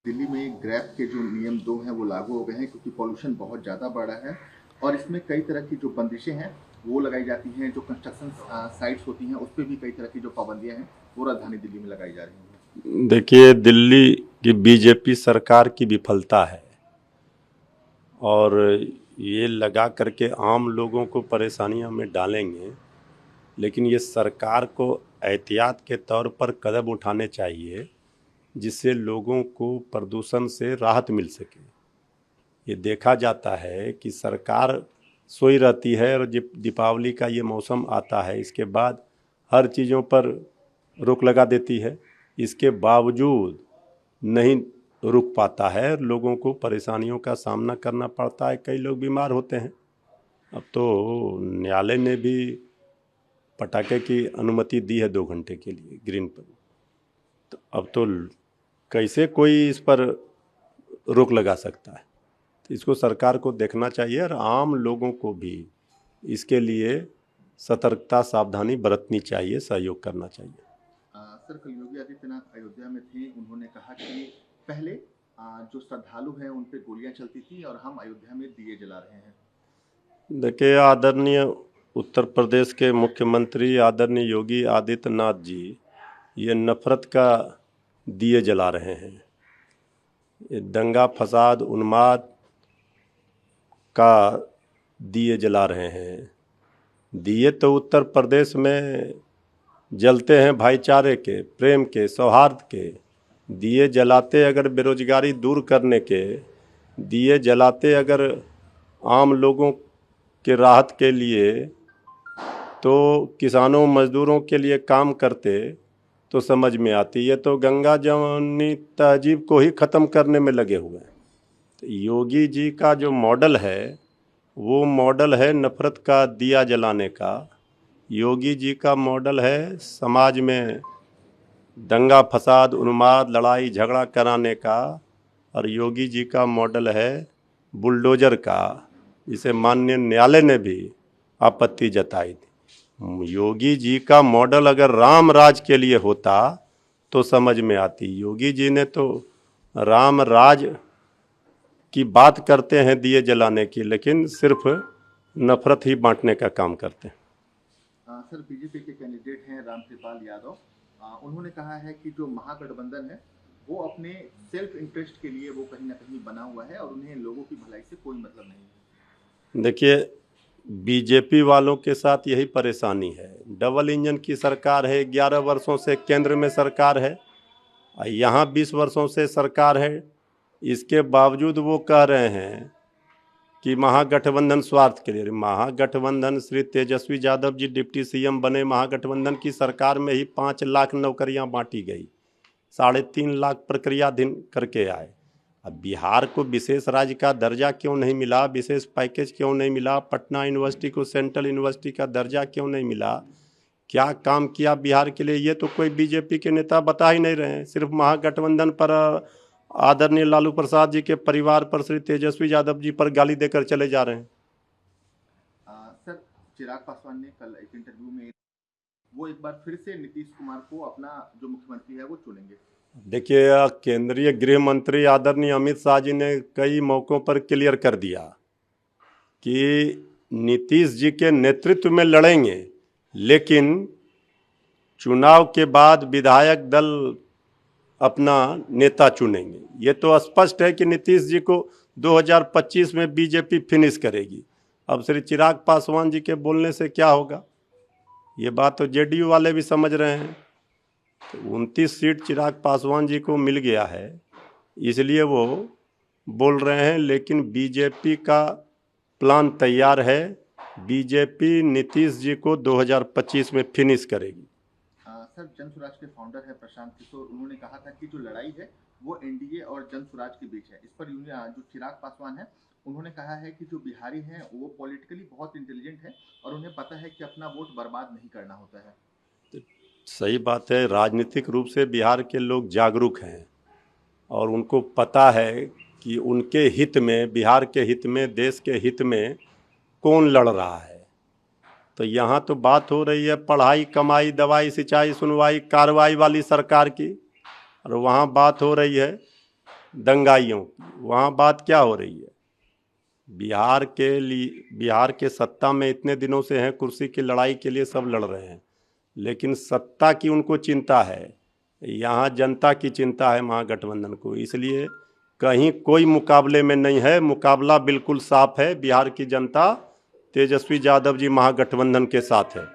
दिल्ली में ग्रैब के जो नियम 2 हैं वो लागू हो गए हैं क्योंकि पॉल्यूशन बहुत ज़्यादा बढ़ा है और इसमें कई तरह की जो बंदिशें हैं वो लगाई जाती हैं। जो कंस्ट्रक्शन साइट्स होती हैं उस पे भी कई तरह की जो पाबंदियां हैं वो राजधानी दिल्ली में लगाई जा रही हैं। देखिए, दिल्ली की बीजेपी सरकार की विफलता है और ये लगा करके आम लोगों को परेशानियों में डालेंगे। लेकिन ये सरकार को एहतियात के तौर पर कदम उठाने चाहिए जिससे लोगों को प्रदूषण से राहत मिल सके। ये देखा जाता है कि सरकार सोई रहती है और जब दीपावली का ये मौसम आता है इसके बाद हर चीज़ों पर रोक लगा देती है। इसके बावजूद नहीं रुक पाता है, लोगों को परेशानियों का सामना करना पड़ता है, कई लोग बीमार होते हैं। अब तो न्यायालय ने भी पटाखे की अनुमति दी है 2 घंटे के लिए ग्रीन पर। तो अब तो कैसे कोई इस पर रोक लगा सकता है? तो इसको सरकार को देखना चाहिए और आम लोगों को भी इसके लिए सतर्कता सावधानी बरतनी चाहिए, सहयोग करना चाहिए। सर, कल योगी आदित्यनाथ अयोध्या में थे। उन्होंने कहा कि पहले जो श्रद्धालु हैं उन पे गोलियां चलती थी और हम अयोध्या में दिए जला रहे हैं। देखिए, आदरणीय उत्तर प्रदेश के मुख्यमंत्री आदरणीय योगी आदित्यनाथ जी ये नफरत का दिए जला रहे हैं। ये दंगा फसाद उन्माद का दिए जला रहे हैं। दिए तो उत्तर प्रदेश में जलते हैं भाईचारे के, प्रेम के, सौहार्द के। दिए जलाते अगर बेरोजगारी दूर करने के, दिए जलाते अगर आम लोगों के राहत के लिए, तो किसानों मजदूरों के लिए काम करते तो समझ में आती। ये तो गंगा जमुनी तहजीब को ही ख़त्म करने में लगे हुए हैं। तो योगी जी का जो मॉडल है वो मॉडल है नफ़रत का दिया जलाने का। योगी जी का मॉडल है समाज में दंगा फसाद उन्माद लड़ाई झगड़ा कराने का। और योगी जी का मॉडल है बुलडोज़र का, जिसे माननीय न्यायालय ने भी आपत्ति जताई थी। योगी जी का मॉडल अगर राम राज के लिए होता तो समझ में आती। योगी जी ने तो राम राज की बात करते हैं दिए जलाने की, लेकिन सिर्फ नफरत ही बांटने का काम करते हैं। सर, बीजेपी के कैंडिडेट हैं रामकृपाल यादव। उन्होंने कहा है कि जो महागठबंधन है वो अपने सेल्फ इंटरेस्ट के लिए वो कहीं ना कहीं बना हुआ है और उन्हें लोगों की भलाई से कोई मतलब नहीं है। देखिए, बीजेपी वालों के साथ यही परेशानी है। डबल इंजन की सरकार है, 11 वर्षों से केंद्र में सरकार है, यहाँ 20 वर्षों से सरकार है। इसके बावजूद वो कह रहे हैं कि महागठबंधन स्वार्थ के लिए। महागठबंधन श्री तेजस्वी यादव जी डिप्टी सीएम बने, महागठबंधन की सरकार में ही 5 लाख नौकरियां बांटी गई, 3.5 लाख प्रक्रियाधीन करके आए। अब बिहार को विशेष राज्य का दर्जा क्यों नहीं मिला, विशेष पैकेज क्यों नहीं मिला, पटना यूनिवर्सिटी को सेंट्रल यूनिवर्सिटी का दर्जा क्यों नहीं मिला, क्या काम किया बिहार के लिए, ये तो कोई बीजेपी के नेता बता ही नहीं रहे हैं। सिर्फ महागठबंधन पर, आदरणीय लालू प्रसाद जी के परिवार पर, श्री तेजस्वी यादव जी पर गाली देकर चले जा रहे हैं। सर, चिराग पासवान ने कल एक इंटरव्यू में वो एक बार फिर से नीतीश कुमार को अपना जो मुख्यमंत्री है वो चुनेंगे। देखिए, केंद्रीय गृह मंत्री आदरणीय अमित शाह जी ने कई मौक़ों पर क्लियर कर दिया कि नीतीश जी के नेतृत्व में लड़ेंगे, लेकिन चुनाव के बाद विधायक दल अपना नेता चुनेंगे। ये तो स्पष्ट है कि नीतीश जी को 2025 में बीजेपी फिनिश करेगी। अब श्री चिराग पासवान जी के बोलने से क्या होगा, ये बात तो जेडीयू वाले भी समझ रहे हैं। तो 29 सीट चिराग पासवान जी को मिल गया है, इसलिए वो बोल रहे हैं। लेकिन बीजेपी का प्लान तैयार है, बीजेपी नीतीश जी को 2025 में फिनिश करेगी। सर, जन स्वराज के फाउंडर है प्रशांत किशोर, उन्होंने कहा था कि जो लड़ाई है वो एनडीए और जन स्वराज के बीच है। इस पर जो चिराग पासवान है उन्होंने कहा है कि जो बिहारी हैं वो पॉलिटिकली बहुत इंटेलिजेंट है और उन्हें पता है कि अपना वोट बर्बाद नहीं करना होता है। सही बात है, राजनीतिक रूप से बिहार के लोग जागरूक हैं और उनको पता है कि उनके हित में, बिहार के हित में, देश के हित में कौन लड़ रहा है। तो यहाँ तो बात हो रही है पढ़ाई कमाई दवाई सिंचाई सुनवाई कार्रवाई वाली सरकार की, और वहाँ बात हो रही है दंगाइयों की। वहाँ बात क्या हो रही है, बिहार के लिए, बिहार के सत्ता में इतने दिनों से हैं, कुर्सी की लड़ाई के लिए सब लड़ रहे हैं, लेकिन सत्ता की उनको चिंता है, यहाँ जनता की चिंता है महागठबंधन को। इसलिए कहीं कोई मुकाबले में नहीं है, मुकाबला बिल्कुल साफ है, बिहार की जनता तेजस्वी यादव जी महागठबंधन के साथ है।